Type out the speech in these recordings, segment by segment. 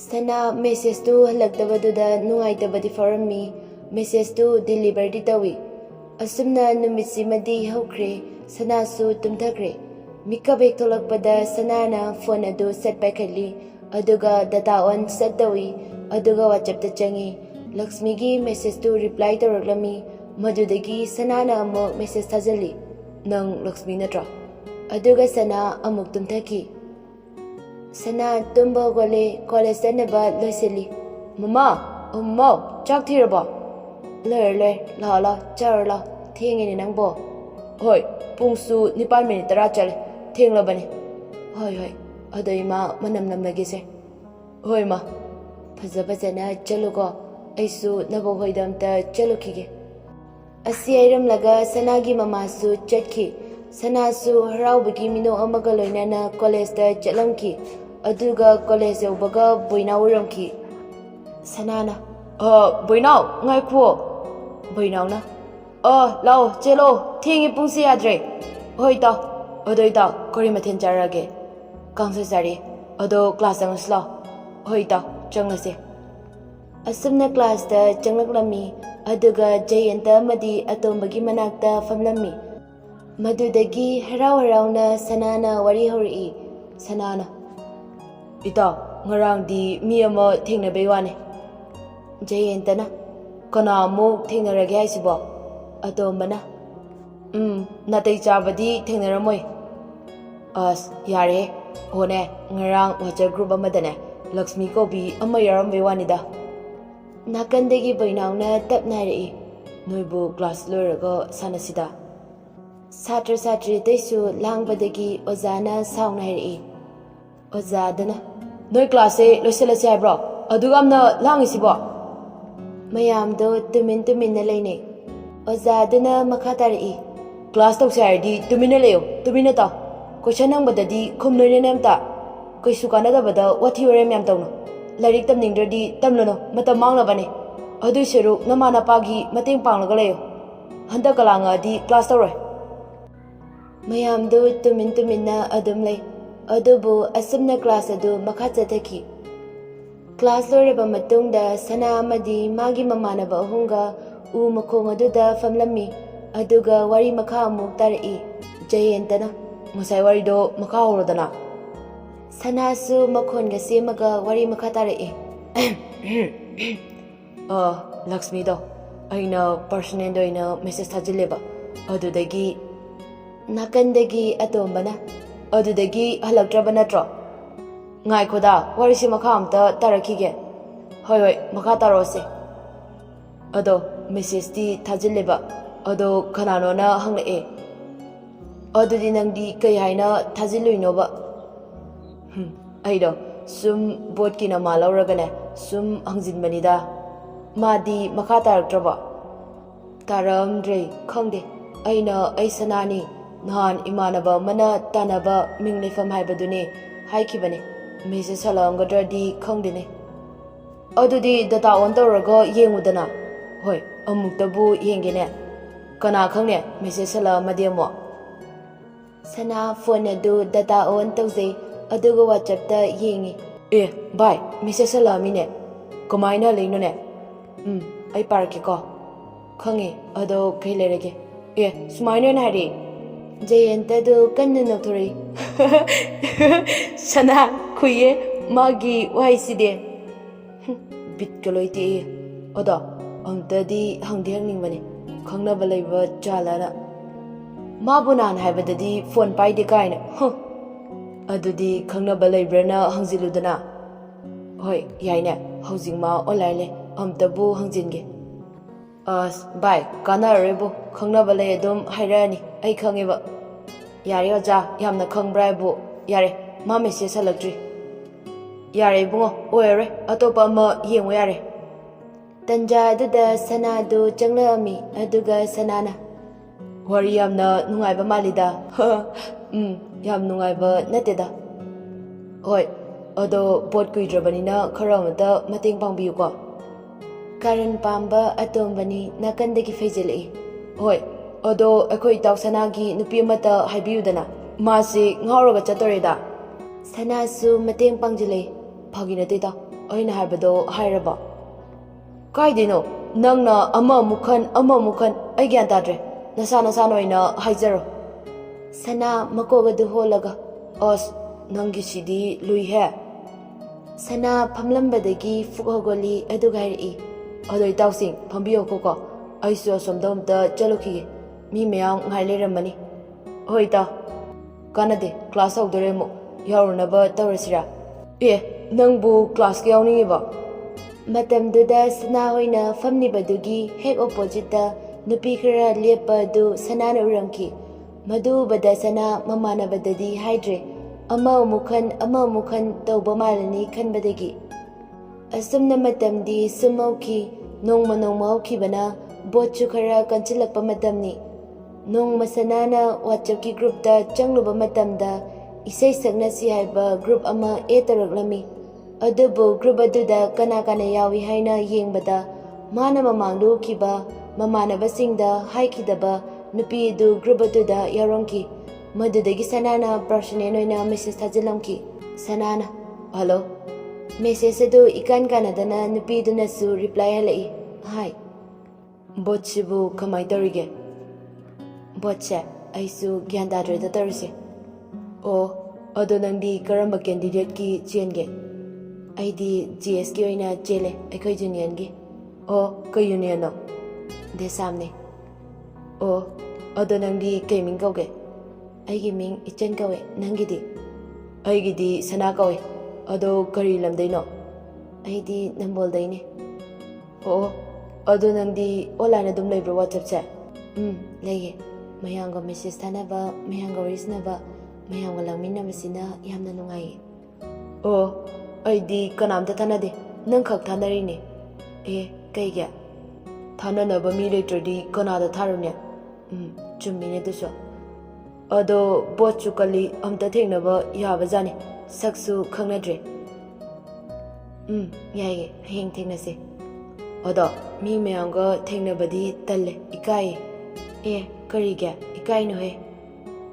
Sana message tu halaktabadda nungaittabadi farammi message tu delivery tawi asumna numitsimadi hokre sana su tumthakre mikabek tholakpada sana na phone adu set paikhatli aduga data on set tawi aduga WhatsApp ta changi Lakshmi gi message tu reply tawraklami madudagi sana na amuk message thajali nang Lakshmi natra aduga sana amuk tumthaki Sana tumba gole college sanaba loisili Mama chak thiraba le la charla thengini nangbo Hoi pungsu 9 minute tara chale thenglabani hoi adai ma manam namlagi se hoi ma phajana chalugo aisu nabo hoidamta chalukhige asi airam laga sanagi mama su chatki sana su haraubagi mino amaga loinana college da chalamki aduga college yobaga boinau ramki sanana boinau ngai khuo boinau na lao chelo thengi pungsi adre hoi ta adoi ta kori mathen charage kangse sari ado class angusla hoi ta changlase asumna class da changlaklami aduga jayanta amadi atombagi manakta famlami madudagi harauna sanana wari hori sanana ita ngarang di mi ama thengnabai wane jayantana kana mo thengnarage haisibo atombana natai chabadi thengnaramoi as yare hone ngarang WhatsApp group amadane Lakshmi kobi ama yarambai wanida nakandagi boinauna tapnari noibu class loiraga sanasida Satra satri taisu langbadagi ozana saungnari ozadana noi class e loiselase haibro adugamna langisibo mayamdo tumin laine ozadana makhatari class tawse hardi tumina leyo tumina ta question nangbadadi khumnoine namta kaisu kanadabada wathi orem yam tawno larik tamningdradi tamlono matam manglabane adu seru namana pagi mateng panglaga leyo handa kalanga di class tawroi Mayamdo tuminna adum lay adubu asumna class adu makha chathaki class loreba matungda sana amadi magi mamanaba ahunga makhong aduda famlami aduga wari makha amuk tarai jayantana musai wari do makha horodana sana su makhonga semaga wari makha tarai Lakshmi do aina personal do ina message thajileba adudagi Nakandagi atombana adudagi halaktraba natro ngai khoda warisi makha amta tarakige hoi makha tarose ado message ti thajileba ado khanano na hanglae adudi nangdi kai haina thajiluinoba aido sum bot kina malauragane sum hangjinbanida madi makha taraktraba taramdre khangde aina aisanani Nahan imanaba mana tanaba minglifam haibadune haikibane message halangadradi khangdine adudi data on tawraga yengudana hoi amuktabu yengene kana khangne message hala mademo sana phone adu data on tawse aduga WhatsApp ta yengi bye message hala mine kamaina leinone ai parke ko khange ado kailerege sumaino na hari Jayanta do kanna nokthori sana khuye magi waiside bit kaloiti oda amtadi hangdi hangningmani khangnaba leiba chalana mabunan haibadadi phone paide kaina adudi khangnaba leibrana hangziludana hoi yaina housingma online le amtabu hangjinge bye kanarebo khangnaba lei adum hairani ai khangeba yare oja yamna khangbrai bu yare ma message halakdri yare bungo oire atopa ma yengwa yare tanja aduda sana du changlami aduga sanana wari yamna nungaiba malida yam nungaiba nateda hoi ado bot kuidrabanina kharamata mateng pangbiyu ko Karan pamba atombani nakandagi faizilai hoi ado akhoi taw sanagi nupi mata haibiyudana masi ngauraga chatoreda sanasu mateng pangjilai phagina teta ꯑꯩꯅ ꯍꯥꯏꯕꯗꯣ ꯍꯥꯏꯔꯕ? ꯀꯥꯏꯗꯩꯅꯣ? ꯅꯪꯅ ꯑꯃꯃꯨꯛ ꯈꯟ ꯑꯩ ꯒ꯭ꯌꯥꯟ ꯇꯥꯗ꯭ꯔꯦ. ꯅꯁꯥꯅ ꯑꯣꯏꯅ ꯍꯥꯏꯖꯔꯣ꯫ ꯁꯅꯥ ꯃꯀꯣꯛ ꯑꯗꯨ ꯍꯣꯜꯂꯒ, ꯑꯁ ꯅꯪꯒꯤꯁꯤꯗꯤ ꯂꯨꯏꯍꯦ꯫ ꯁꯅꯥ ꯐꯝꯂꯝꯕꯗꯒꯤ ꯐꯨꯛ ꯍꯧꯒꯠꯂꯤ ꯑꯗꯨꯒ ꯍꯥꯏꯔꯛꯏ, ꯑꯗꯣ ꯏꯇꯥꯎꯁꯤꯡ ꯐꯝꯕꯤꯌꯣꯀꯣ, ꯑꯩꯁꯨ ꯑꯁꯣꯝꯗ ꯑꯝꯇ ꯆꯠꯂꯨꯈꯤꯒꯦ, ꯃꯤ ꯃꯌꯥꯝ ꯉꯥꯏ ꯂꯩꯔꯝꯃꯅꯤ꯫ ꯍꯣꯏ ꯏꯇꯥꯎ, ꯀꯥꯟꯅꯗꯦ, ꯀ꯭ꯂꯥꯁ ꯍꯧꯗꯣꯔꯦ ꯑꯃꯨꯛ, ꯌꯥꯎꯔꯨꯅꯕ ꯇꯧꯔꯁꯤꯔꯥ? ꯅꯪꯕꯨ ꯀ꯭ꯂꯥꯁꯀ ꯌꯥꯎꯅꯤꯡꯉꯤꯕ? ꯃꯇꯝꯗꯨꯗ ꯁꯅꯥ ꯍꯣꯏꯅ ꯐꯝꯂꯤꯕꯗꯨꯒꯤ ꯍꯦꯛ ꯑꯣꯄꯣꯖꯤꯠꯇ ꯅꯨꯄꯤ ꯈꯔ ꯂꯦꯞꯄ ꯑꯗꯨ ꯁꯅꯥꯅ ꯎꯔꯝꯈꯤ꯫ ꯃꯗꯨ ꯎꯕꯗ ꯁꯅꯥ ꯃꯃꯥꯟꯅꯕꯗꯗꯤ ꯍꯥꯏꯗ꯭ꯔꯦ, ꯑꯃꯃꯨꯛ ꯈꯟ ꯇꯧꯕ ꯃꯥꯜꯂꯅꯤ ꯈꯟꯕꯗꯒꯤ꯫ ꯑꯁꯨꯝꯅ ꯃꯇꯝꯗꯤ ꯁꯨꯝ ꯍꯧꯈꯤ꯫ ꯅꯣꯡꯃ ꯍꯧꯈꯤꯕꯅ ꯕꯣꯠꯁꯨ ꯈꯔ ꯀꯟꯁꯤꯜꯂꯛꯄ ꯃꯇꯝꯅꯤ꯫ ꯅꯣꯡꯃ ꯁꯅꯥꯅ ꯋꯥꯆꯞꯀꯤ ꯒ꯭ꯔꯨꯞꯇ ꯆꯪꯂꯨꯕ ꯃꯇꯝꯗ ꯏꯁꯩ ꯁꯛꯅꯁꯤ ꯍꯥꯏꯕ ꯒ꯭ꯔꯨꯞ ꯑꯃ ꯑꯦꯗ ꯇꯧꯔꯛꯂꯝꯃꯤ꯫ ꯑꯗꯨꯕꯨ ꯒ꯭ꯔꯨꯞ ꯑꯗꯨꯗ ꯀꯅꯥ ꯌꯥꯎꯏ ꯍꯥꯏꯅ ꯌꯦꯡꯕꯗ ꯃꯥꯅ ꯃꯃꯥꯡꯗ ꯎꯈꯤꯕ ꯃꯃꯥꯟꯅꯕꯁꯤꯡꯗ ꯍꯥꯏꯈꯤꯗꯕ ꯅꯨꯄꯤ ꯑꯗꯨ ꯒ꯭ꯔꯨꯞ ꯑꯗꯨꯗ ꯌꯥꯎꯔꯝꯈꯤ꯫ ꯃꯗꯨꯗꯒꯤ ꯁꯅꯥꯅ ꯄꯔꯁꯣꯅꯦꯜ ꯑꯣꯏꯅ ꯃꯦꯁꯦꯖ ꯊꯥꯖꯤꯜꯂꯝꯈꯤ꯫ ꯁꯅꯥꯅ, ꯍꯜꯂꯣ꯫ ꯃꯦꯁꯦꯖ ꯑꯗꯨ ꯏꯀꯥꯟ ꯀꯥꯟꯅꯗꯅ ꯅꯨꯄꯤꯗꯨꯅꯁꯨ ꯔꯤꯄ꯭ꯂꯥꯏ ꯍꯜꯂꯛꯏ, ꯍꯥꯏ꯫ ꯕꯣꯠꯁꯤꯕꯨ ꯀꯃꯥꯏꯅ ꯇꯧꯔꯤꯒꯦ? ꯕꯣꯠꯁꯦ ꯑꯩꯁꯨ ꯒ꯭ꯌꯥꯟ ꯇꯥꯗ꯭ꯔꯦꯗ ꯇꯧꯔꯤꯁꯦ꯫ ꯑꯣ, ꯑꯗꯣ ꯅꯪꯗꯤ ꯀꯔꯝꯕ ꯀꯦꯟꯗꯤꯗꯦꯠꯀꯤ ꯆꯦꯟꯒꯦ? ꯑꯩꯗꯤ GSꯀꯤ ꯑꯣꯏꯅ ꯆꯦꯜꯂꯦ, ꯑꯩꯈꯣꯏ ꯌꯨꯅꯤꯌꯟꯒꯤ꯫ ꯑꯣ, ꯀꯩ ꯌꯨꯅꯤꯌꯟꯅꯣ? ꯗꯦꯁꯥꯝꯅꯦ꯫ ꯑꯣ, ꯑꯗꯣ ꯅꯪꯗꯤ ꯀꯩ ꯃꯤꯡ ꯀꯧꯒꯦ? ꯑꯩꯒꯤ ꯃꯤꯡ ꯏꯆꯟ ꯀꯧꯋꯦ, ꯅꯪꯒꯤꯗꯤ? ꯑꯩꯒꯤꯗꯤ ꯁꯅꯥ ꯀꯧꯋꯦ꯫ ꯑꯗꯣ ꯀꯔꯤ ꯂꯝꯗꯩꯅꯣ? ꯑꯩꯗꯤ ꯅꯝꯕꯣꯜꯗꯩꯅꯦ꯫ ꯑꯣ, ꯑꯗꯣ ꯅꯪꯗꯤ ꯑꯣꯟꯂꯥꯏꯟ ꯑꯗꯨꯝ ꯂꯩꯕ꯭ꯔꯣ ꯋꯥꯆꯞꯁꯦ? ꯂꯩꯌꯦ꯫ ꯃꯌꯥꯝꯒ ꯃꯦꯁꯦꯖ ꯊꯥꯅꯕ, ꯃꯌꯥꯝꯒ ꯋꯥꯔꯤ ꯁꯥꯟꯅꯕ, ꯃꯌꯥꯝꯒ ꯂꯥꯡꯃꯤꯟꯅꯕꯁꯤꯅ ꯌꯥꯝꯅ ꯅꯨꯡꯉꯥꯏꯌꯦ꯫ ꯑꯣ, ꯑꯩꯗꯤ ꯀꯅꯥꯝꯇ ꯊꯥꯅꯗꯦ, ꯅꯪ ꯈꯛ ꯊꯥꯅꯔꯤꯅꯦ꯫ ꯀꯩꯒꯤ? ꯊꯥꯅꯅꯕ ꯃꯤ ꯂꯩꯇ꯭ꯔꯗꯤ ꯀꯅꯥꯗ ꯊꯥꯔꯨꯅꯦ? ꯆꯨꯝꯃꯤꯅꯦ ꯑꯗꯨꯁꯨ꯫ ꯑꯗꯣ ꯕꯣꯠꯁꯨ ꯀꯜꯂꯤ, ꯑꯝꯇ ꯊꯦꯡꯅꯕ ꯌꯥꯕꯖꯥꯠꯅꯤ, ꯁꯛꯁꯨ ꯈꯪꯅꯗ꯭ꯔꯦ꯫ ꯌꯥꯏꯌꯦ, ꯍꯌꯦꯡ ꯊꯦꯡꯅꯁꯦ꯫ ꯑꯗꯣ ꯃꯤ ꯃꯌꯥꯝꯒ ꯊꯦꯡꯅꯕꯗꯤ ꯇꯜꯂꯦ, ꯏꯀꯥꯏꯌꯦ꯫ ꯀꯔꯤꯒꯤ ꯏꯀꯥꯏꯅꯣꯍꯦ?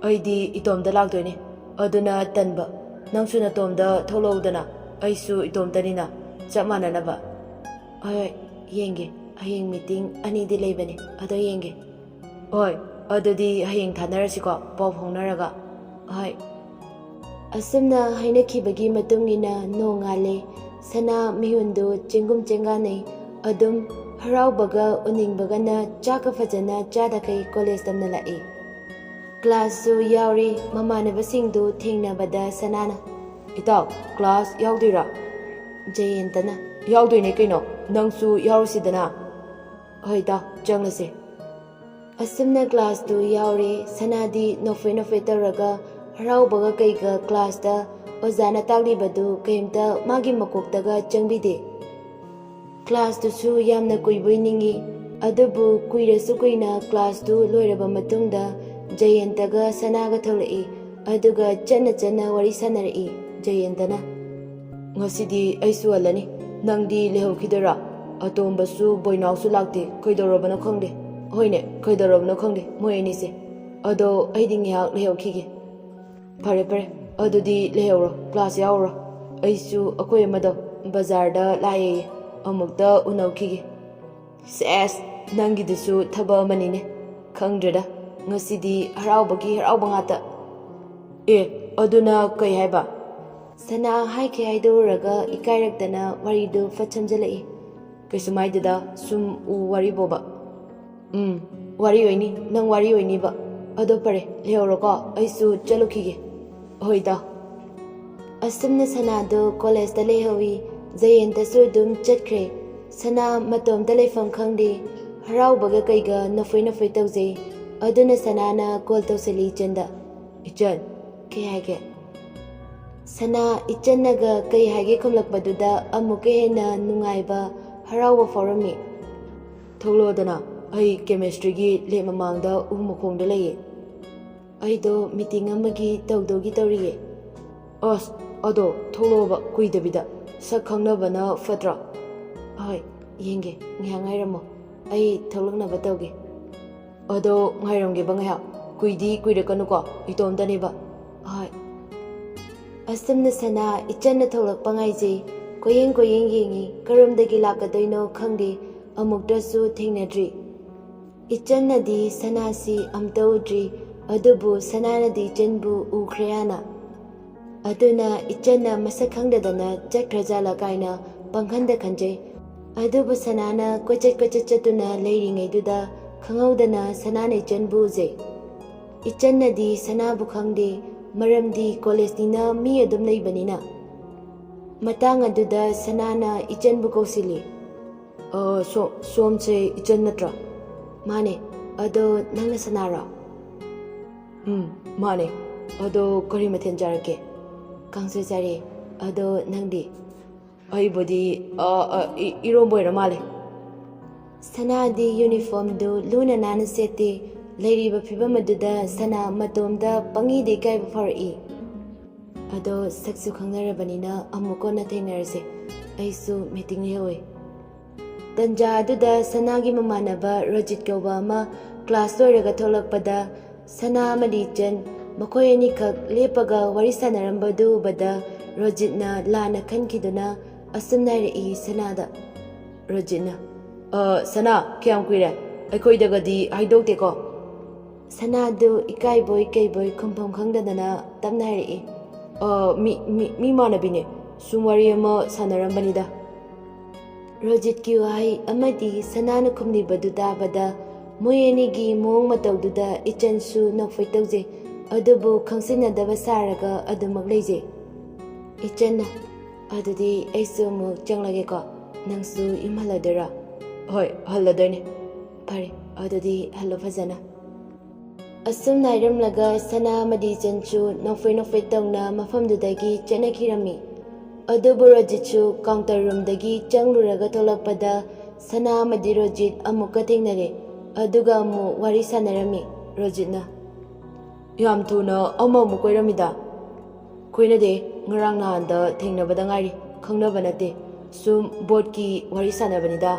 ꯑꯩꯗꯤ ꯏꯇꯣꯝꯇ ꯂꯥꯛꯇꯣꯏꯅꯦ, ꯑꯗꯨꯅ ꯇꯟꯕ꯫ ꯅꯪꯁꯨ ꯅꯇꯣꯝꯗ ꯊꯣꯛꯂꯛꯎꯗꯅ, ꯑꯩꯁꯨ ꯏꯇꯣꯝꯇꯅꯤꯅ, ꯆꯞ ꯃꯥꯟꯅꯅꯕ꯫ ꯍꯣꯏ, ꯌꯦꯡꯒꯦ, ꯍꯌꯦꯡ ꯃꯤꯇꯤꯡ ꯑꯅꯤꯗꯤ ꯂꯩꯕꯅꯦ, ꯑꯗꯣ ꯌꯦꯡꯒꯦ꯫ ꯍꯣꯏ, ꯑꯗꯨꯗꯤ ꯍꯌꯦꯡ ꯊꯥꯅꯔꯁꯤꯀꯣ, ꯄꯥꯎ ꯐꯥꯎꯅꯔꯒ꯫ ꯍꯣꯏ꯫ ꯑꯁꯨꯝꯅ ꯍꯥꯏꯅꯈꯤꯕꯒꯤ ꯃꯇꯨꯡꯏꯟꯅ ꯅꯣꯡꯉꯥꯜꯂꯦ꯫ ꯁꯅꯥ ꯃꯤꯍꯨꯟꯗꯨ ꯆꯦꯡꯒꯨꯝ ꯆꯦꯡꯒꯥꯟꯅꯩ꯫ ꯑꯗꯨꯝ ꯍꯔꯥꯎꯕꯒ ꯎꯅꯤꯡꯕꯒꯅ ꯆꯥꯛꯀ ꯐꯖꯅ ꯆꯥꯗꯈꯩ ꯀꯣꯂꯦꯖ ꯇꯝꯅ ꯂꯥꯛꯏ꯫ ꯀ꯭ꯂꯥꯁꯁꯨ ꯌꯥꯎꯔꯤ꯫ ꯃꯃꯥꯟꯅꯕꯁꯤꯡꯗꯨ ꯊꯦꯡꯅꯕꯗ ꯁꯅꯥꯅ, ꯏꯇꯥꯎ, ꯀ꯭ꯂꯥꯁ ꯌꯥꯎꯗꯣꯏꯔꯥ? ꯖꯌꯦꯟꯇꯅ, ꯌꯥꯎꯗꯣꯏꯅꯦ ꯀꯩꯅꯣ, ꯅꯪꯁꯨ ꯌꯥꯎꯔꯨꯁꯤꯗꯅ꯫ ꯍꯣꯏ ꯏꯇꯥꯎ, ꯆꯪꯂꯁꯦ꯫ ꯑꯁꯨꯝꯅ ꯀ꯭ꯂꯥꯁꯇꯨ ꯌꯥꯎꯔꯦ꯫ ꯁꯅꯥꯗꯤ ꯅꯣꯛꯐꯦ ꯇꯧꯔꯒ ꯍꯔꯥꯎꯕꯒ ꯀꯩꯒ ꯀ꯭ꯂꯥꯁꯇ ꯑꯣꯖꯥꯅ ꯇꯥꯛꯂꯤꯕꯗꯨ ꯀꯩꯝꯇ ꯃꯥꯒꯤ ꯃꯀꯣꯛꯇꯒ ꯆꯪꯕꯤꯗꯦ꯫ ꯀ꯭ꯂꯥꯁꯇꯨꯁꯨ ꯌꯥꯝꯅ ꯀꯨꯏꯕꯣꯏ ꯅꯤꯡꯏ꯫ ꯑꯗꯨꯕꯨ ꯀꯨꯏꯔꯁꯨ ꯀꯨꯏꯅ ꯀ꯭ꯂꯥꯁꯇꯨ ꯂꯣꯏꯔꯕ ꯃꯇꯨꯡꯗ ꯖꯌꯦꯟꯇꯒ ꯁꯅꯥꯒ ꯊꯣꯛꯂꯛꯏ꯫ ꯑꯗꯨꯒ ꯆꯠꯅ ꯋꯥꯔꯤ ꯁꯥꯟꯅꯔꯛꯏ꯫ ꯖꯌꯦꯟꯇꯅ, ꯉꯁꯤꯗꯤ ꯑꯩꯁꯨ ꯍꯜꯂꯅꯤ, ꯅꯪꯗꯤ ꯂꯩꯍꯧꯈꯤꯗꯣꯏꯔꯥ? ꯑꯇꯣꯝꯕꯁꯨ ꯕꯣꯏꯅꯥꯎꯁꯨ ꯂꯥꯛꯇꯦ, ꯀꯩꯗꯧꯔꯕꯅꯣ ꯈꯪꯗꯦ꯫ ꯍꯣꯏꯅꯦ, ꯀꯩꯗꯧꯔꯕꯅꯣ ꯈꯪꯗꯦ ꯃꯣꯏ ꯑꯅꯤꯁꯦ꯫ ꯑꯗꯣ ꯑꯩꯗꯤ ꯉꯥꯏꯍꯥꯛ ꯂꯩꯍꯧꯈꯤꯒꯦ꯫ ꯐꯔꯦ, ꯑꯗꯨꯗꯤ ꯂꯩꯍꯧꯔꯣ, ꯀ꯭ꯂꯥꯁ ꯌꯥꯎꯔꯣ꯫ ꯑꯩꯁꯨ ꯑꯩꯈꯣꯏ ꯑꯃꯗꯣ ꯕꯖꯥꯔꯗ ꯂꯥꯛꯑꯦꯌꯦ, ꯑꯃꯨꯛꯇ ꯎꯅꯧꯈꯤꯒꯦ꯫ ꯁꯦꯁ, ꯅꯪꯒꯤꯗꯨꯁꯨ ꯊꯕꯛ ꯑꯃꯅꯤꯅꯦ, ꯈꯪꯗ꯭ꯔꯦꯗ, ꯉꯁꯤꯗꯤ ꯍꯔꯥꯎꯕꯒꯤ ꯍꯔꯥꯎꯕ ꯉꯥꯛꯇ꯫ ꯑꯗꯨꯅ ꯀꯩ ꯍꯥꯏꯕ? ꯁꯅꯥ ꯍꯥꯏꯈꯤ ꯍꯥꯏꯗꯣꯛꯎꯔꯒ ꯏꯀꯥꯏꯔꯛꯇꯅ ꯋꯥꯔꯤꯗꯨ ꯐꯠ ꯁꯝꯖꯤꯜꯂꯛꯏ꯫ ꯀꯩꯁꯨꯝ ꯍꯥꯏꯗꯦꯗ, ꯁꯨꯝ ꯋꯥꯔꯤꯕꯣꯕ꯫ ꯋꯥꯔꯤ ꯑꯣꯏꯅꯤ, ꯅꯪ ꯋꯥꯔꯤ ꯑꯣꯏꯅꯤꯕ꯫ ꯑꯗꯣ ꯐꯔꯦ, ꯂꯩꯍꯧꯔꯣꯀꯣ, ꯑꯩꯁꯨ ꯆꯠꯂꯨꯈꯤꯒꯦ꯫ ꯍꯣꯏ ꯏꯇꯥꯎ꯫ ꯑꯁꯨꯝꯅ ꯁꯅꯥꯗꯨ ꯀꯣꯂꯦꯖꯇ ꯂꯩꯍꯧꯏ꯫ ꯖꯌꯦꯟꯇꯁꯨ ꯑꯗꯨꯝ ꯆꯠꯈ꯭ꯔꯦ꯫ ꯁꯅꯥ ꯃꯇꯣꯝꯇ ꯂꯩꯐꯝ ꯈꯪꯗꯦ, ꯍꯔꯥꯎꯕꯒ ꯀꯩꯒ ꯅꯣꯛꯐꯦ ꯇꯧꯖꯩ꯫ ꯑꯗꯨꯅ ꯁꯅꯥꯅ ꯀꯣꯜ ꯇꯧꯁꯤꯜꯂꯤ ꯏꯆꯟꯗ꯫ ꯏꯆꯟ, ꯀꯩ ꯍꯥꯏꯒꯦ? ꯁꯅꯥ ꯏꯆꯟꯅꯒ ꯀꯩ ꯍꯥꯏꯒꯦ ꯈꯨꯝꯂꯛꯄꯗꯨꯗ ꯑꯃꯨꯛꯀ ꯍꯦꯟꯅ ꯅꯨꯡꯉꯥꯏꯕ, ꯍꯔꯥꯎꯕ ꯐꯥꯎꯔꯝꯃꯤ꯫ ꯊꯣꯛꯂꯛꯑꯣꯗꯅ, ꯑꯩ ꯀꯦꯃꯦꯁꯇ꯭ꯔꯤꯒꯤ ꯂꯦꯞ ꯃꯃꯥꯡꯗ ꯎ ꯃꯈꯣꯡꯗ ꯂꯩꯌꯦ꯫ ꯑꯩꯗꯣ ꯃꯤꯇꯤꯡ ꯑꯃꯒꯤ ꯇꯧꯗꯧꯒꯤ ꯇꯧꯔꯤꯌꯦ꯫ ꯑꯁ, ꯑꯗꯣ ꯊꯣꯛꯂꯛꯑꯣꯕ ꯀꯨꯏꯗꯕꯤꯗ, ꯁꯛ ꯈꯪꯅꯕꯅ ꯐꯠꯇ꯭ꯔꯣ? ꯍꯣꯏ, ꯌꯦꯡꯒꯦ, ꯉꯥꯏꯍꯥꯛ ꯉꯥꯏꯔꯝꯃꯣ, ꯑꯩ ꯊꯣꯛꯂꯛꯅꯕ ꯇꯧꯒꯦ꯫ ꯑꯗꯣ ꯉꯥꯏꯔꯝꯒꯦꯕ ꯉꯥꯏꯍꯥꯛ, ꯀꯨꯏꯗꯤ ꯀꯨꯏꯔꯛꯀꯅꯨꯀꯣ, ꯏꯇꯣꯝꯇꯅꯦꯕ꯫ ꯍꯣꯏ꯫ ꯑꯁꯨꯝꯅ ꯁꯅꯥ ꯏꯆꯟꯅ ꯊꯣꯛꯂꯛꯄ ꯉꯥꯏꯖꯩ꯫ koyeng yengi karomdagi lakadoino khangdi amuktasu thengnadri. Ichanadi sanasi amta udri adubu sananadi ichanbu ukhreyana. Aduna ichanna masak khangdadana chakhrajala kaina pangkhanda khanjay. Adubu sanana kochat chatuna leiringaiduda khanghaudana sanana ichanbu uzay. Ichanadi sanabu khangde maramdi college-nina mi adum leibanina. Matang aduda sanana ichanbu kausili. Somse ichan natra. Mane, ado nangna sanara. Mane, ado kari mathen jarake. Kangsu jare, ado nangdi. Aibodi iromboira male. Sanadi uniform do luna nana sete leiriba phibam aduda sana matomda pangide kaiba farai. Ado saksu khangnarabanina amuko na thenarase. Aisu meeting lehoy. Tanja aduda sanagi mamanaba Rojit kauba ama class loiraga tholakpada sana amadi chen makoy anikak lepaga wari sanarambadu bada Rojitna lana khankiduna asumnairai sanada. Rojitna sana kyam kuire aikhoidagadi haidokte sanadu ikaiboy khumpham khangdadana tamnairai. Mi manabine sumwari ama sanarambanida. Rojit ki wahai amadi sanana khumni badu dabada moyeni gi mong mataududa ichansu nokfai tauze adubu khangsinadaba saraga adumak leije. Ichanna adudi aisu mu changlage ko nangsu imhaladara. Hoi haladoine. Pare adudi hallo fazana. Asum nairamlaga sana amadi chanchu nokfai tongna mafamdudagi chanakirami. Adubu Rojitchu counter room dagi changluraga tholakpada sana amadi Rojit amuka thengnare. Aduga amu wari sanarami. Rojitna yam thuna amamu koiramida. Koinade ngarang nahanda thengnabada ngairi khangnaba nate sum board ki wari sanabanida.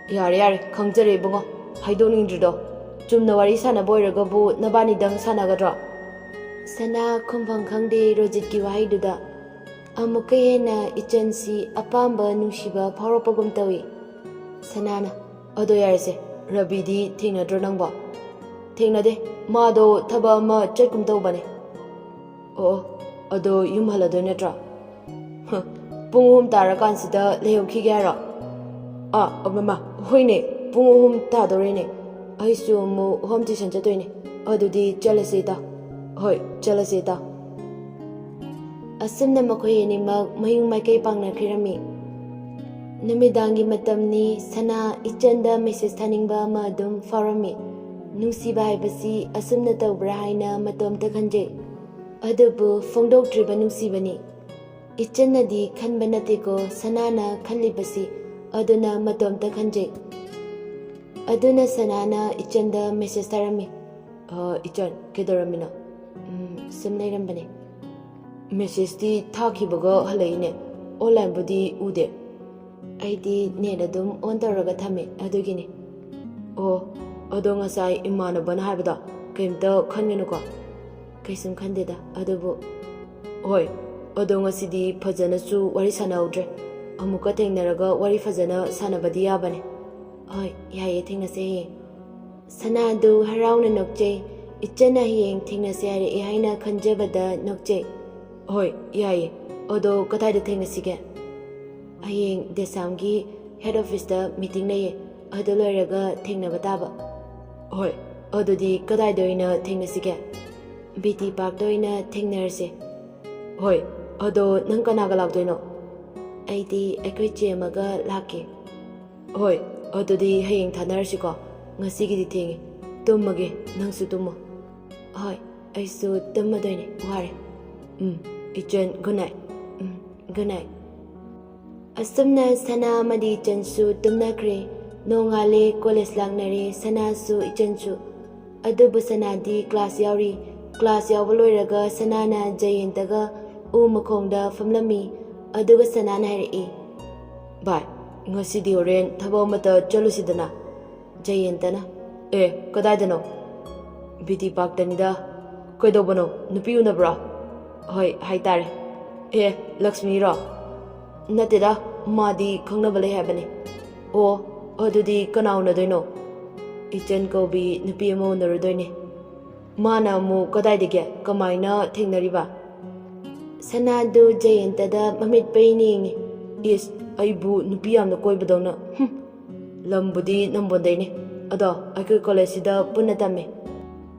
Yare khangjare bungo haidoningdrido chumna wari sanaba oiragabu nabanidang sanagadra. Sana khumphang khangde Rojit ki wahaiduda amuka hena ichansi apamba nungsiba phauropagum tawi. Sanana ado yarese Rabidi thengnadro nangba. Thengnade mado thaba ama chatkum tawbane. Ado yumhalado natra. Pung 3 tarakansida lehokige hara. Mama hoine pung 3 tadorene. Aisu mu home tuition chatoine. Adudi chalaseta. Hoi chalaseta. Asumna makoy animak mayung maikay pangnakrami. Namidangi matamni sana ichanda message thaningba ama adum farami. Nungsiba haibasi asumna tawbra haina matomta khanje. Adubu fongdoktriba nungsibani. Ichanadi khanba nateko sanana khanlibasi aduna matomta khanje. Aduna sanana ichanda message tharami. Ichan kedoramina. Sumnairambane. Message di thakibaga halaine online budi ude. Aidi net adum on taraga thame adugini. Ado ngasai imanabana haibada kaimta khangenuko. Kaisum khandeda adubu. Hoi ado ngasidi phajanasu wari sanaudre. Amuka thengnaraga wari fajana sanabadi yabane. Hoi yaye thengnase. Sanadu harauna nokje ichana hiyeng thengnase hare haina khanjabada nokje. Hoi yaye ado kataida thengnasige. Ayeng desamgi head office da meeting naye ado loiraga thengnaba taba. Hoi adudi kataida oina thengnasige. BT park doina thengnarase. Hoi ado nang kanaga lakdoino. Aidi aikoi chemaga lake. Hoi adudi hayeng thanarasiko ngasigidi thengi tummage nangsu tummo. Hoi aisu tummadoine ware. Ichan good night. Good night. Asumna sana amadi ichansu tumnakre nongale college langnare sanasu ichansu adubu sanadi class yauri class yawaloiraga sanana jayentaga umakongda famlami aduga sanana harai. Bye. Ngasidi horen thaba mata chalusidana. Jayentana. Kadaidano? BT park tanida. Kaidobano nupiyu nabra. Hoi haitare. Lakshmi ra. nateda madi khangnaba lei habani. O adudi kana unadoino? Ichen kobi nupi ama unarudoine. Mana mu kadaidage kamaina thengnariba? Sanadu Jayantada mamit paining is aibu nupi amna koibadona. Lambudi nambondaine. Ado aikoi college punna tame.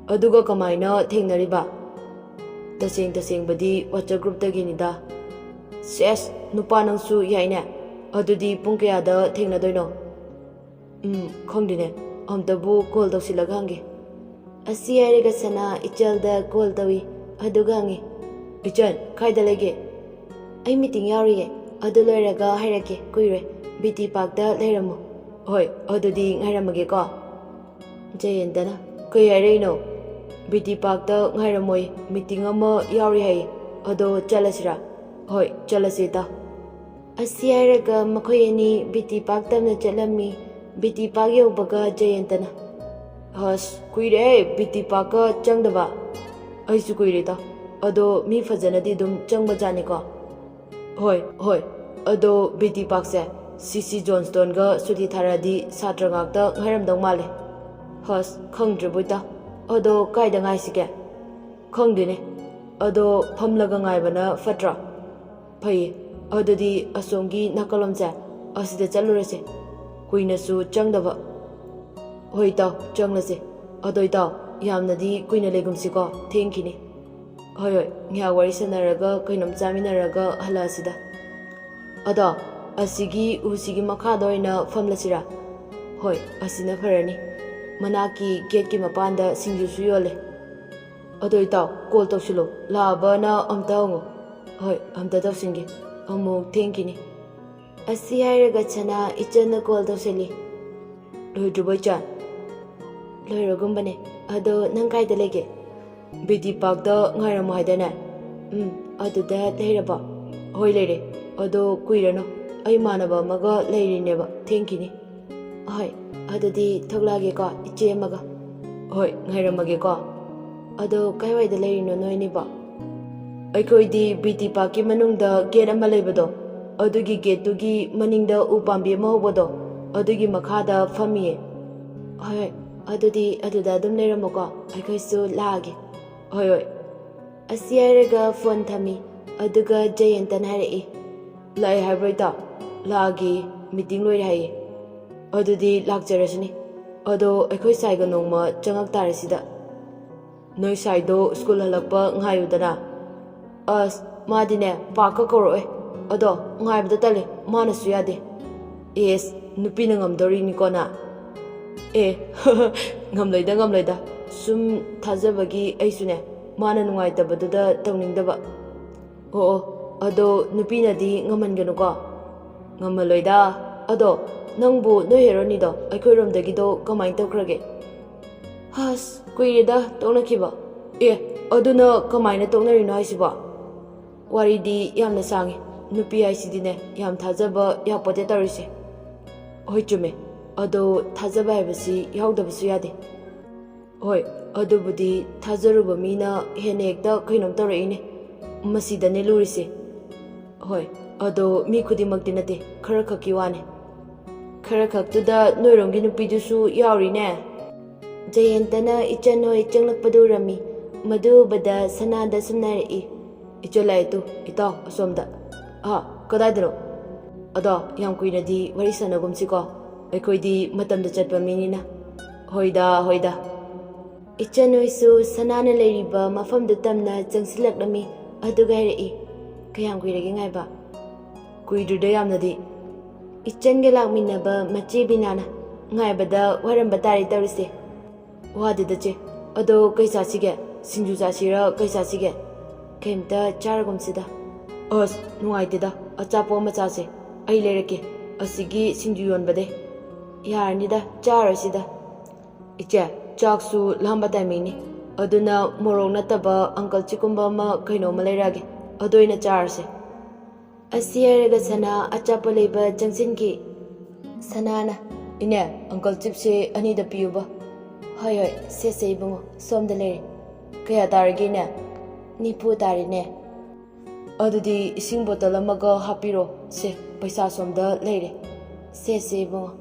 Aduga kamaina thengnariba? Taseng badi WhatsApp group daginida. Ses nupa nangsu yaine. Adudi pung kayada thengnadoino? Khongdine. Amtabu call tawsilaga hangi. Asi hairaga sana ichalda call tawi aduga hangi. Ichan kaida lege? Ai meeting yauriye. Adu loiraga hairake kuire. BT Park da leiramu. Hoi adudi ngairamage ko. Jayantana kai hairaino? BT Park da ngairamoi meeting ama yauri hai. Ado chalasira. Hoi chalasita. Asi hairaga makhoi ani BT Park tamna chalami. BT Park yaubaga Jayantana. Has kuire BT Park ka changdaba. Aisu kuire ta. Ado mi fajanadi dum changba jani ko. Hoi. Ado BT Park se CC Johnston ga suti tharadi satra ngakta ngairamdong male. Has khangdrebuita. Ado kaida ngai sike? Khangdine. Ado phamlaga ngaibana fatra. Phai. Adodi asongi nakalomse asida chalurase. Kuinasu changdaba. Hoi taw changlase. Adoi taw yamnadi kuina legumsiko thengkini. Hoi nya wari sanaraga kainam chaminaraga halasida. Ada asigi usigi makhada oina famlasira. Hoi asina farani. Manaki gate ki mapanda singju su yole. Adoi taw call tawsilo labana amta hongo. Hoi amta tawsingi. Amuk thengkini. Asi hairaga chana ichana call tawsili. Loidrubai loiragumbane. Ado nang kaida lege? BT Park da ngairamu haidane. Aduda leiraba? Hoi leire. Ado kuirano. Ai manaba maga leirineba thengkini. Hoi adudi thoglage ko iche maga. Hoi ngairamage ko. Ado kaiwaida leirino noiniba? Aikoidi BT Park ki manungda gate ama leibado. Adugi gate tugi maningda upambi ama hobado. Adugi makhada famiye. Hoi adudi aduda dum leiramuko aikaisu laage. Hoi. Asi hairaga phone thami. Aduga Jayantan harai. Lai haibraita. Laage meeting loire hai. Adudi lakjarasini. Ado aikoi saiga nongma changak tarisida. Noi saido school halakpa ngayudana. As madine parka koroe. Ado ngaibda tale manasu yade. Yes nupina ngamdori kona. Ngamloida. Sum thajabagi aisune mana nungaitabadada tawningdaba. Ado nupinadi ngamanganu ngamaloida. Ado nangbu no heronido aikoiromdagido kamai tawkrage? Has kuireda toknakiba. Aduna kamaina toknarino haisiba? Waridi yamna sangi. Nupi haisidine yam thajaba yakpote tarise. Hoi chume. Ado thajaba haibasi yaudabasi yade. Hoi adubudi thajaruba mina hene ekta kainom tawraine. Masidane lurise. Hoi ado mi khudimakti nate khara khaki wane. Khara khaktuda noiromgi nupidusu yaurine. Jayantana ichan hoi changlakpadu rami. Madu bada sanada sumnarai. Icholaitu itaw asomda. Kadaidano? Ado yam kuinadi wari sanagumsiko. Aikoidi matamda chatpa minina. Hoida. Ichan hoisu sanana leiriba mafamda tamna changsilaklami aduga harai. Kayam kuirage ngaiba? Kuidruda yamnadi. Ichange lakminaba machi binana ngaibada waramba tari tawrise. Wadidache. Ado kaisasige? Singju chasira kaisasige? Kaimta charagumsida. As nungaiteda achapo machase. Ai leirake. Asigi singju yonbade. Yaranida charasida. Iche chaksu lamba timingni. Aduna morong nataba uncle chikumba ma kainoma leirage. Adoina charase. Asi hairaga sana achapo leiba jangsinki. Sanana. Ine uncle chipse anida piyuba. Hoi sese ibungo somda leire. Kaya tarigine. Nipu tarine. ꯑꯗꯨꯗꯤ ꯏꯁꯤꯡ ꯕꯣꯇꯜ ꯑꯃꯒ ꯍꯥꯞꯄꯤꯔꯣ ꯁꯦ ꯄꯩꯁꯥ ꯁꯣꯝꯗ ꯂꯩꯔꯦ ꯁꯦ ꯏꯕꯨꯡꯉꯣ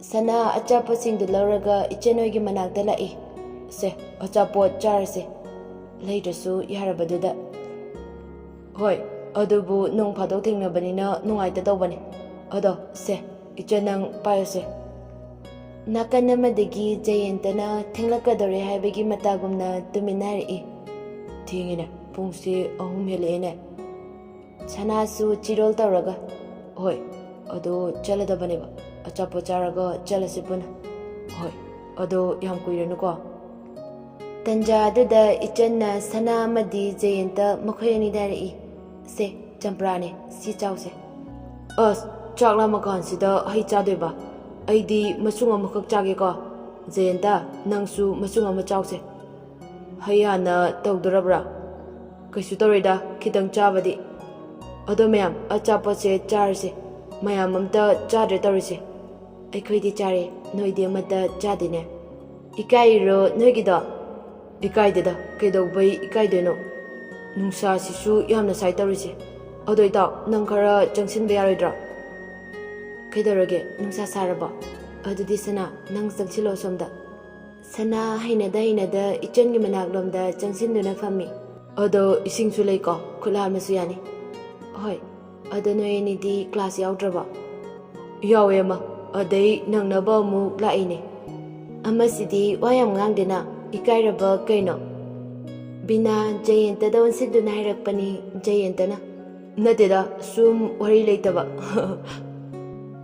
ꯁꯅꯥ ꯑꯆꯥꯄꯣꯠꯁꯤꯡꯗꯨ ꯂꯧꯔꯒ ꯏꯆꯟ ꯍꯣꯏꯒꯤ ꯃꯅꯥꯛꯇ ꯂꯥꯛꯏ ꯁꯦ ꯑꯆꯥꯄꯣꯠ ꯆꯥꯔꯁꯦ ꯂꯩꯗ꯭ꯔꯁꯨ ꯌꯥꯔꯕꯗꯨꯗ ꯍꯣꯏ ꯑꯗꯨꯕꯨ ꯅꯣꯡ ꯐꯥꯗꯣꯛ ꯊꯦꯡꯅꯕꯅꯤꯅ ꯅꯨꯡꯉꯥꯏꯇ ꯇꯧꯕꯅꯦ ꯑꯗꯣ ꯁꯦ ꯏꯆꯟ ꯅꯪ ꯄꯥꯏꯌꯨꯁꯦ ꯅꯥꯀꯟ ꯑꯃꯗꯒꯤ ꯖꯌꯦꯟꯇꯅ ꯊꯦꯡꯂꯛꯀꯗꯧꯔꯦ ꯍꯥꯏꯕꯒꯤ ꯃꯇꯥꯒꯨꯝꯅ ꯇꯨꯃꯤꯟꯅ ꯍꯥꯏꯔꯛꯏ ꯊꯦꯡꯉꯤꯅꯦ ꯄꯨꯡꯁꯤ 3 ꯍꯦꯜꯂꯛꯑꯦꯅꯦ ꯁꯅꯥꯁꯨ ꯆꯤꯔꯣꯜ ꯇꯧꯔꯒ ꯍꯣꯏ ꯑꯗꯣ ꯆꯠꯂꯗꯕꯅꯦꯕ ꯑꯆꯥꯄꯣꯠ ꯆꯥꯔꯒ ꯆꯠꯂꯁꯤ ꯄꯨꯟꯅ ꯍꯣꯏ ꯑꯗꯣ ꯌꯥꯝ ꯀꯨꯏꯔꯅꯨꯀꯣ ꯇꯟꯖꯥ ꯑꯗꯨꯗ ꯏꯆꯟꯅ ꯁꯅꯥ ꯑꯃꯗꯤ ꯖꯌꯦꯟꯇ ꯃꯈꯣꯏ ꯑꯅꯤꯗ ꯍꯥꯏꯔꯛꯏ ꯁꯦ ꯆꯝꯄ꯭ꯔꯥꯅꯦ ꯁꯤ ꯆꯥꯎꯁꯦ ꯑꯁ ꯆꯥꯛ ꯂꯥꯝꯃꯀꯥꯟꯁꯤꯗ ꯍꯩ ꯆꯥꯗꯣꯏꯕ ꯑꯩꯗꯤ ꯃꯆꯨꯡ ꯑꯃꯈꯛ ꯆꯥꯒꯦꯀꯣ ꯖꯌꯦꯟꯇ ꯅꯪꯁꯨ ꯃꯆꯨꯡ ꯑꯃ ꯆꯥꯎꯁꯦ ꯍꯩ ꯍꯥꯟꯅ ꯇꯧꯗꯣꯔꯕ꯭ꯔꯥ ꯀꯩꯁꯨ ꯇꯧꯔꯣꯏꯗ ꯈꯤꯇꯪ ꯆꯥꯕꯗꯤ ꯑꯗꯣ ꯃꯌꯥꯝ ꯑꯆꯥꯄꯣꯠꯁꯦ ꯆꯥꯔꯁꯦ ꯃꯌꯥꯝ ꯑꯝꯇ ꯆꯥꯗ꯭ꯔꯦ ꯇꯧꯔꯤꯁꯦ ꯑꯩꯈꯣꯏꯗꯤ ꯆꯥꯔꯦ ꯅꯣꯏꯗꯤ ꯑꯃꯠꯇ ꯆꯥꯗꯦꯅꯦ ꯏꯀꯥꯏꯔꯤꯔꯣ ꯅꯣꯏꯒꯤꯗꯣ ꯏꯀꯥꯏꯗꯦꯗ ꯀꯩꯗꯧꯕꯩ ꯏꯀꯥꯏꯗꯣꯏꯅꯣ ꯅꯨꯡꯁꯥꯁꯤꯁꯨ ꯌꯥꯝꯅ ꯁꯥꯏ ꯇꯧꯔꯤꯁꯦ ꯑꯗꯣ ꯏꯇꯥꯎ ꯅꯪ ꯈꯔ ꯆꯪꯁꯤꯟꯕ ꯌꯥꯔꯣꯏꯗ꯭ꯔꯣ ꯀꯩꯗꯧꯔꯒꯦ ꯅꯨꯡꯁꯥ ꯁꯥꯔꯕꯣ ꯑꯗꯨꯗꯤ ꯁꯅꯥ ꯅꯪ ꯆꯪꯁꯤꯜꯂꯣ ꯁꯣꯝꯗ ꯁꯅꯥ ꯍꯩꯅꯗ ꯏꯆꯟꯒꯤ ꯃꯅꯥꯛꯂꯣꯝꯗ ꯆꯪꯁꯤꯟꯗꯨꯅ ꯐꯝꯃꯤ ꯑꯗꯣ ꯏꯁꯤꯡꯁꯨ ꯂꯩꯀꯣ ꯈꯨꯠ ꯍꯥꯝꯃꯁꯨ ꯌꯥꯅꯤ ꯍꯣꯏ ꯑꯗꯣ ꯅꯣꯏ ꯑꯅꯤꯗꯤ ꯀ꯭ꯂꯥꯁ ꯌꯥꯎꯗ꯭ꯔꯕꯣ ꯌꯥꯎꯋꯦ ꯑꯃ ꯑꯗꯩ ꯅꯪꯅꯕ ꯑꯃꯨꯛ ꯂꯥꯛꯏꯅꯦ ꯑꯃꯁꯤꯗꯤ ꯋꯥ ꯌꯥꯝ ꯉꯥꯡꯗꯦꯅ ꯏꯀꯥꯏꯔꯕ ꯀꯩꯅꯣ ꯕꯤꯅꯥ ꯖꯌꯦꯟꯇꯗ ꯑꯣꯟꯁꯤꯟꯗꯨꯅ ꯍꯥꯏꯔꯛꯄꯅꯤ ꯖꯌꯦꯟꯇꯅ ꯅꯠꯇꯦꯗ ꯁꯨꯝ ꯋꯥꯔꯤ ꯂꯩꯇꯕ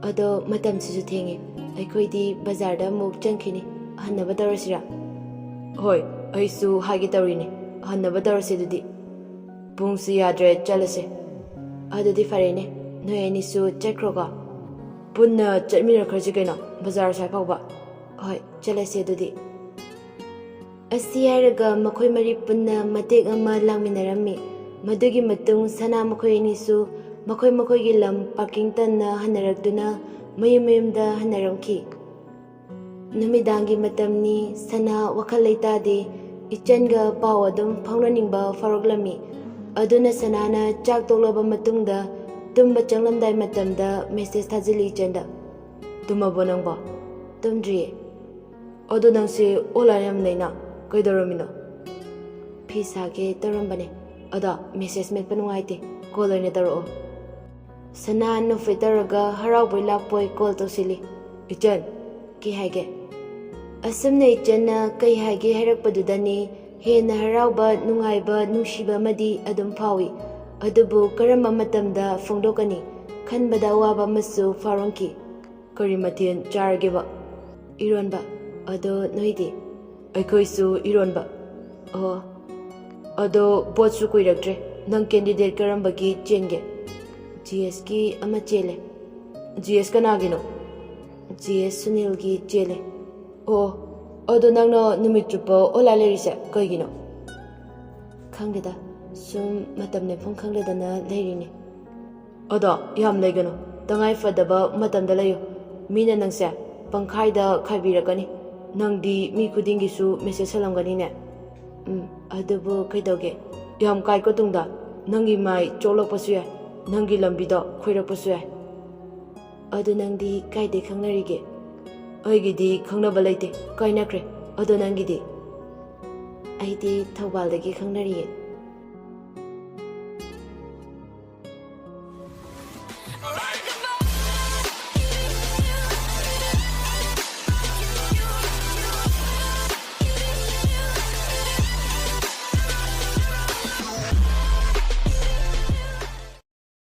ꯑꯗꯣ ꯃꯇꯝꯁꯤꯁꯨ ꯊꯦꯡꯉꯦ ꯑꯩꯈꯣꯏꯗꯤ ꯕꯖꯥꯔꯗ ꯑꯃꯨꯛ ꯆꯪꯈꯤꯅꯤ ꯍꯟꯅꯕ ꯇꯧꯔꯁꯤꯔꯥ ꯍꯣꯏ ꯑꯩꯁꯨ ꯍꯥꯏꯒꯦ ꯇꯧꯔꯤꯅꯦ ꯍꯟꯅꯕ ꯇꯧꯔꯁꯤ ꯑꯗꯨꯗꯤ ꯄꯨꯡꯁꯤ ꯌꯥꯗ꯭ꯔꯦ ꯆꯠꯂꯁꯦ ꯑꯗꯨꯗꯤ ꯐꯔꯦꯅꯦ ꯅꯣꯏ ꯑꯅꯤꯁꯨ ꯆꯠꯈ꯭ꯔꯣꯀꯣ ꯄꯨꯟꯅ ꯆꯠꯃꯤꯟꯅꯈ꯭ꯔꯁꯤ ꯀꯩꯅꯣ ꯕꯖꯥꯔ ꯁ꯭ꯋꯥꯏ ꯐꯥꯎꯕ ꯍꯣꯏ ꯆꯠꯂꯁꯤ ꯑꯗꯨꯗꯤ ꯑꯁꯤ ꯍꯥꯏꯔꯒ ꯃꯈꯣꯏ ꯃꯔꯤ ꯄꯨꯟꯅ ꯃꯇꯦꯛ ꯑꯃ ꯂꯥꯡꯃꯤꯟꯅꯔꯝꯃꯤ ꯃꯗꯨꯒꯤ ꯃꯇꯨꯡ ꯁꯅꯥ ꯃꯈꯣꯏ ꯑꯅꯤꯁꯨ ꯃꯈꯣꯏꯒꯤ ꯂꯝ ꯄꯥꯔꯀꯤꯡ ꯇꯟꯅ ꯍꯟꯅꯔꯛꯇꯨꯅ ꯃꯌꯨꯝꯗ ꯍꯟꯅꯔꯝꯈꯤ ꯅꯨꯃꯤꯗꯥꯡꯒꯤ ꯃꯇꯝꯅꯤ ꯁꯅꯥ ꯋꯥꯈꯜ ꯂꯩꯇꯥꯗꯦ ꯏꯆꯟꯒ ꯄꯥꯎ ꯑꯗꯨꯝ ꯐꯥꯎꯅꯅꯤꯡꯕ ꯐꯥꯎꯔꯛꯂꯝꯃꯤ ꯑꯗꯨꯅ ꯁꯅꯥꯅ ꯆꯥꯛ ꯇꯣꯛꯂꯕ ꯃꯇꯨꯡꯗ ꯇꯨꯝꯕ ꯆꯪꯂꯝꯗꯥꯏ ꯃꯇꯝꯗ ꯃꯦꯁꯦꯖ ꯊꯥꯖꯤꯜꯂꯤ ꯏꯆꯟꯗ ꯇꯨꯝꯃꯕꯣ ꯅꯪꯕꯣ ꯇꯨꯝꯗ꯭ꯔꯤꯌꯦ ꯑꯗꯣ ꯅꯪꯁꯦ ꯑꯣꯟꯂꯥꯏꯟ ꯌꯥꯝ ꯂꯩꯅ ꯀꯩꯗꯧꯔꯝꯃꯤꯅꯣ ꯐꯤ ꯁꯥꯒꯦ ꯇꯧꯔꯝꯕꯅꯦ ꯑꯗꯣ ꯃꯦꯁꯦꯖ ꯃꯦꯠꯄ ꯅꯨꯡꯉꯥꯏꯇꯦ ꯀꯣꯜ ꯑꯣꯏꯅ ꯇꯧꯔꯛꯑꯣ ꯁꯅꯥ ꯅꯣꯛꯐꯦ ꯇꯧꯔꯒ ꯍꯔꯥꯎꯕꯣꯏ ꯂꯥꯛꯄꯣꯏ ꯀꯣꯜ ꯇꯧꯁꯤꯜꯂꯤ ꯏꯆꯟ ꯀꯩ ꯍꯥꯏꯒꯦ ꯑꯁꯨꯝꯅ ꯏꯆꯟꯅ ꯀꯩ ꯍꯥꯏꯒꯦ ꯍꯥꯏꯔꯛꯄꯗꯨꯗꯅꯤ ꯍꯦꯟꯅ ꯍꯔꯥꯎꯕ ꯅꯨꯡꯉꯥꯏꯕ ꯅꯨꯡꯁꯤꯕ ꯑꯃꯗꯤ ꯑꯗꯨꯝ ꯐꯥꯎꯏ ꯑꯗꯨꯕꯨ ꯀꯔꯝꯕ ꯃꯇꯝꯗ ꯐꯣꯡꯗꯣꯛꯀꯅꯤ ꯈꯟꯕꯗ ꯑꯋꯥꯕ ꯑꯃꯁꯨ ꯐꯥꯎꯔꯝꯈꯤ ꯀꯔꯤ ꯃꯊꯦꯜ ꯆꯥꯔꯒꯦꯕ ꯏꯔꯣꯟꯕ ꯑꯗꯣ ꯅꯣꯏꯗꯤ ꯑꯩꯈꯣꯏꯁꯨ ꯏꯔꯣꯟꯕ ꯑꯣ ꯑꯗꯣ ꯕꯣꯠꯁꯨ ꯀꯨꯏꯔꯛꯇ꯭ꯔꯦ ꯅꯪ ꯀꯦꯟꯗꯤꯗꯦꯠ ꯀꯔꯝꯕꯒꯤ ꯆꯦꯟꯒꯦ GSꯀꯤ ꯑꯃ ꯆꯦꯜꯂꯦ GS ꯀꯅꯥꯒꯤꯅꯣ GS ꯁꯨꯅꯤꯜꯒꯤ ꯆꯦꯜꯂꯦ ꯑꯣ ꯑꯗꯣ ꯅꯪꯅ ꯅꯨꯃꯤꯠ ꯆꯨꯞꯄ ꯑꯣꯟꯂꯥꯏꯟ ꯂꯩꯔꯤꯁꯦ ꯀꯩꯒꯤꯅꯣ ꯈꯪꯗꯦꯗ ꯁꯨꯝ ꯃꯇꯝ ꯂꯦꯟꯐꯝ ꯈꯪꯗꯗꯅ ꯂꯩꯔꯤꯅꯦ ꯑꯗꯣ ꯌꯥꯝ ꯂꯩꯒꯅꯨ ꯇꯉꯥꯏ ꯐꯗꯕ ꯃꯇꯝꯗ ꯂꯩꯌꯨ ꯃꯤꯅ ꯅꯪꯁꯦ ꯄꯪꯈꯥꯏꯗ ꯈꯥꯏꯕꯤꯔꯛꯀꯅꯤ ꯅꯪꯗꯤ ꯃꯤ ꯈꯨꯗꯤꯡꯒꯤꯁꯨ ꯃꯦꯁꯦꯖ ꯍꯜꯂꯝꯒꯅꯤꯅꯦ ꯑꯗꯨꯕꯨ ꯀꯩꯗꯧꯒꯦ ꯌꯥꯝ ꯀꯥꯏꯀꯣ ꯇꯨꯡꯗ ꯅꯪꯒꯤ ꯃꯥꯏ ꯆꯣꯛꯂꯛꯄꯁꯨ ꯌꯥꯏ ꯅꯪꯒꯤ ꯂꯝꯕꯤꯗ ꯈꯣꯏꯔꯛꯄꯁꯨ ꯌꯥꯏ ꯑꯗꯨ ꯅꯪꯗꯤ ꯀꯥꯏꯗꯩ ꯈꯪꯅꯔꯤꯒꯦ ꯑꯩꯒꯤꯗꯤ ꯈꯪꯅꯕ ꯂꯩꯇꯦ ꯀꯥꯏꯅꯈ꯭ꯔꯦ ꯑꯗꯣ ꯅꯪꯒꯤꯗꯤ ꯑꯩꯗꯤ ꯊꯧꯕꯥꯜꯗꯒꯤ ꯈꯪꯅꯔꯤꯌꯦ